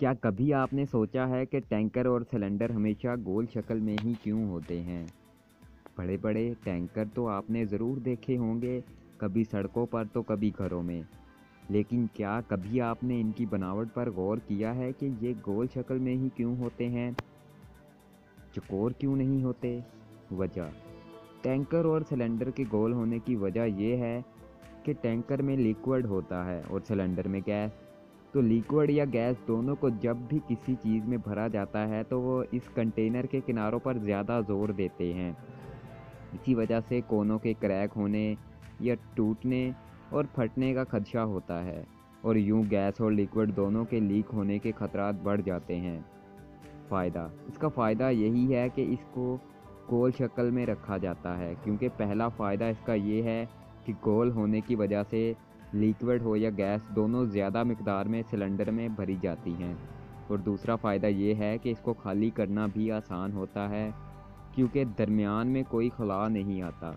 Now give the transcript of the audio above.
क्या कभी आपने सोचा है कि टैंकर और सिलेंडर हमेशा गोल शक्ल में ही क्यों होते हैं? बड़े बड़े टैंकर तो आपने ज़रूर देखे होंगे, कभी सड़कों पर तो कभी घरों में। लेकिन क्या कभी आपने इनकी बनावट पर गौर किया है कि ये गोल शक्ल में ही क्यों होते हैं, चौकोर क्यों नहीं होते? वजह: टैंकर और सिलेंडर के गोल होने की वजह यह है कि टैंकर में लिक्विड होता है और सिलेंडर में गैस। तो लिक्विड या गैस दोनों को जब भी किसी चीज़ में भरा जाता है तो वो इस कंटेनर के किनारों पर ज़्यादा जोर देते हैं। इसी वजह से कोनों के क्रैक होने या टूटने और फटने का खदशा होता है, और यूं गैस और लिक्विड दोनों के लीक होने के खतरात बढ़ जाते हैं। फ़ायदा: इसका फ़ायदा यही है कि इसको गोल शक्ल में रखा जाता है, क्योंकि पहला फ़ायदा इसका ये है कि गोल होने की वजह से लिक्विड हो या गैस दोनों ज़्यादा मिकदार में सिलेंडर में भरी जाती हैं। और दूसरा फ़ायदा ये है कि इसको खाली करना भी आसान होता है, क्योंकि दरमियान में कोई खला नहीं आता।